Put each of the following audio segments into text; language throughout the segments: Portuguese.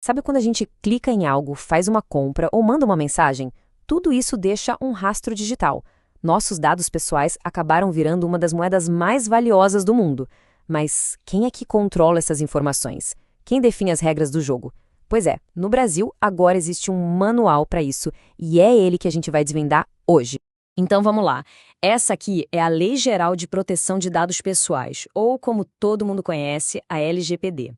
Sabe quando a gente clica em algo, faz uma compra ou manda uma mensagem? Tudo isso deixa um rastro digital. Nossos dados pessoais acabaram virando uma das moedas mais valiosas do mundo. Mas quem é que controla essas informações? Quem define as regras do jogo? Pois é, no Brasil agora existe um manual para isso e é ele que a gente vai desvendar hoje. Então vamos lá. Essa aqui é a Lei Geral de Proteção de Dados Pessoais, ou como todo mundo conhece, a LGPD.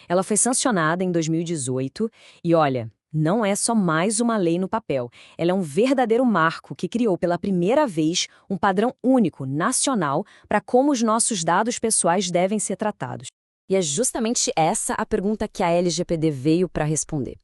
Ela foi sancionada em 2018 e, olha, não é só mais uma lei no papel. Ela é um verdadeiro marco que criou pela primeira vez um padrão único, nacional, para como os nossos dados pessoais devem ser tratados. E é justamente essa a pergunta que a LGPD veio para responder.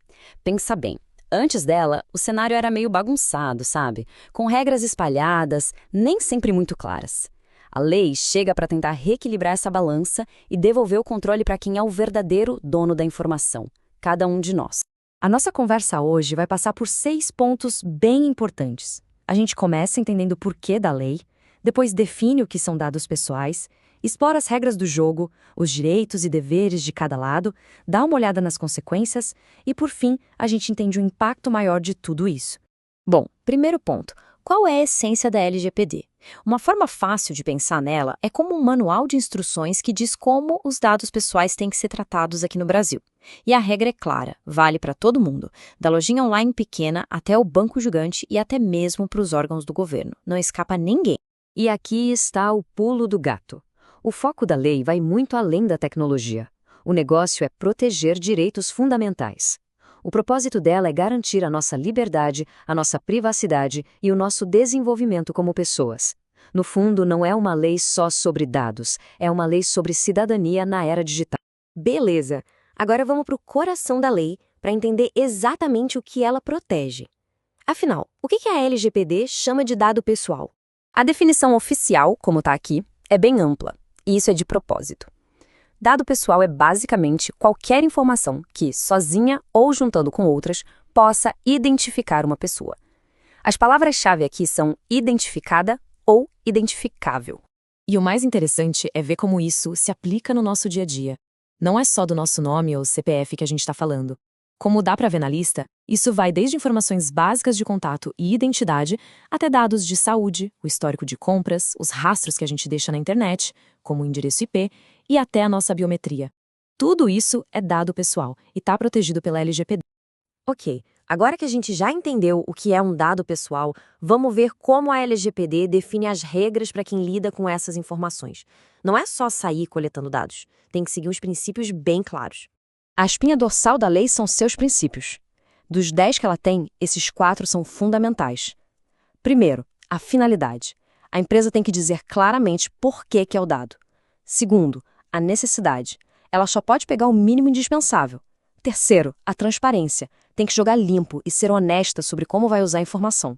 Pensa bem. Antes dela, o cenário era meio bagunçado, sabe? Com regras espalhadas, nem sempre muito claras. A lei chega para tentar reequilibrar essa balança e devolver o controle para quem é o verdadeiro dono da informação, cada um de nós. A nossa conversa hoje vai passar por 6 pontos bem importantes. A gente começa entendendo o porquê da lei, depois define o que são dados pessoais, explora as regras do jogo, os direitos e deveres de cada lado, dá uma olhada nas consequências e, por fim, a gente entende o impacto maior de tudo isso. Bom, primeiro ponto. Qual é a essência da LGPD? Uma forma fácil de pensar nela é como um manual de instruções que diz como os dados pessoais têm que ser tratados aqui no Brasil. E a regra é clara, vale para todo mundo, da lojinha online pequena até o banco gigante e até mesmo para os órgãos do governo. Não escapa ninguém. E aqui está o pulo do gato. O foco da lei vai muito além da tecnologia. O negócio é proteger direitos fundamentais. O propósito dela é garantir a nossa liberdade, a nossa privacidade e o nosso desenvolvimento como pessoas. No fundo, não é uma lei só sobre dados, é uma lei sobre cidadania na era digital. Beleza! Agora vamos para o coração da lei para entender exatamente o que ela protege. Afinal, o que a LGPD chama de dado pessoal? A definição oficial, como está aqui, é bem ampla. E isso é de propósito. Dado pessoal é basicamente qualquer informação que, sozinha ou juntando com outras, possa identificar uma pessoa. As palavras-chave aqui são identificada ou identificável. E o mais interessante é ver como isso se aplica no nosso dia a dia. Não é só do nosso nome ou CPF que a gente está falando. Como dá para ver na lista, isso vai desde informações básicas de contato e identidade até dados de saúde, o histórico de compras, os rastros que a gente deixa na internet, como o endereço IP, e até a nossa biometria. Tudo isso é dado pessoal e está protegido pela LGPD. Ok, agora que a gente já entendeu o que é um dado pessoal, vamos ver como a LGPD define as regras para quem lida com essas informações. Não é só sair coletando dados, tem que seguir uns princípios bem claros. A espinha dorsal da lei são seus princípios. Dos 10 que ela tem, esses 4 são fundamentais. Primeiro, a finalidade. A empresa tem que dizer claramente por que é o dado. Segundo, a necessidade. Ela só pode pegar o mínimo indispensável. Terceiro, a transparência. Tem que jogar limpo e ser honesta sobre como vai usar a informação.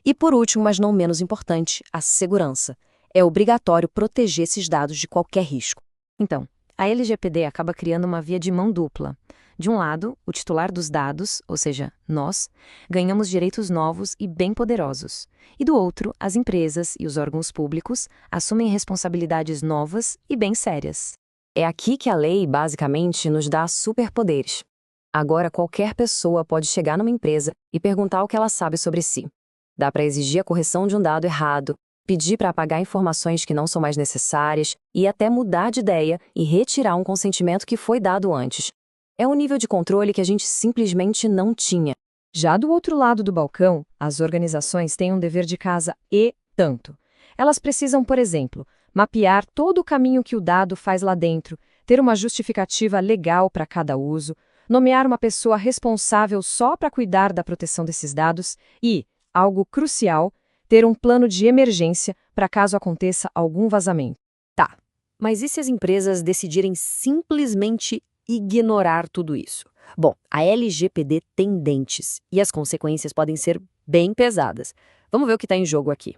E por último, mas não menos importante, a segurança. É obrigatório proteger esses dados de qualquer risco. Então, a LGPD acaba criando uma via de mão dupla. De um lado, o titular dos dados, ou seja, nós, ganhamos direitos novos e bem poderosos. E do outro, as empresas e os órgãos públicos assumem responsabilidades novas e bem sérias. É aqui que a lei, basicamente, nos dá superpoderes. Agora, qualquer pessoa pode chegar numa empresa e perguntar o que ela sabe sobre si. Dá para exigir a correção de um dado errado, pedir para apagar informações que não são mais necessárias e até mudar de ideia e retirar um consentimento que foi dado antes. É um nível de controle que a gente simplesmente não tinha. Já do outro lado do balcão, as organizações têm um dever de casa e tanto. Elas precisam, por exemplo, mapear todo o caminho que o dado faz lá dentro, ter uma justificativa legal para cada uso, nomear uma pessoa responsável só para cuidar da proteção desses dados e, algo crucial, ter um plano de emergência para caso aconteça algum vazamento. Tá, mas e se as empresas decidirem simplesmente ignorar tudo isso? Bom, a LGPD tem dentes e as consequências podem ser bem pesadas. Vamos ver o que está em jogo aqui.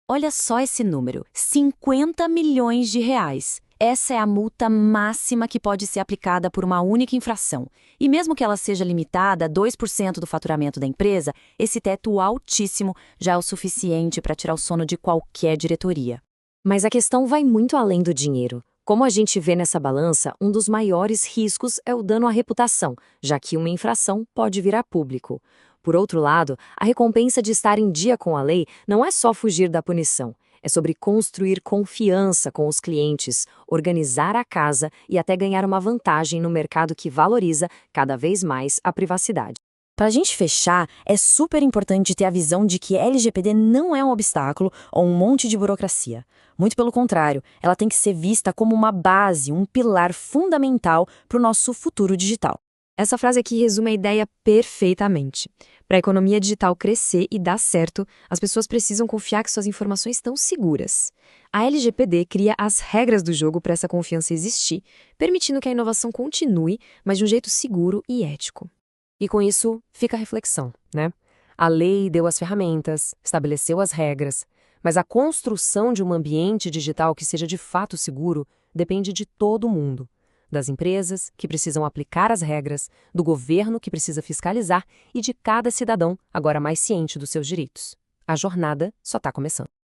Olha só esse número, 50 milhões de reais. Essa é a multa máxima que pode ser aplicada por uma única infração. E mesmo que ela seja limitada a 2% do faturamento da empresa, esse teto altíssimo já é o suficiente para tirar o sono de qualquer diretoria. Mas a questão vai muito além do dinheiro. Como a gente vê nessa balança, um dos maiores riscos é o dano à reputação, já que uma infração pode virar público. Por outro lado, a recompensa de estar em dia com a lei não é só fugir da punição. É sobre construir confiança com os clientes, organizar a casa e até ganhar uma vantagem no mercado que valoriza cada vez mais a privacidade. Para a gente fechar, é super importante ter a visão de que LGPD não é um obstáculo ou um monte de burocracia. Muito pelo contrário, ela tem que ser vista como uma base, um pilar fundamental para o nosso futuro digital. Essa frase aqui resume a ideia perfeitamente. Para a economia digital crescer e dar certo, as pessoas precisam confiar que suas informações estão seguras. A LGPD cria as regras do jogo para essa confiança existir, permitindo que a inovação continue, mas de um jeito seguro e ético. E com isso, fica a reflexão, né? A lei deu as ferramentas, estabeleceu as regras, mas a construção de um ambiente digital que seja de fato seguro depende de todo mundo. Das empresas, que precisam aplicar as regras, do governo, que precisa fiscalizar, e de cada cidadão, agora mais ciente dos seus direitos. A jornada só está começando.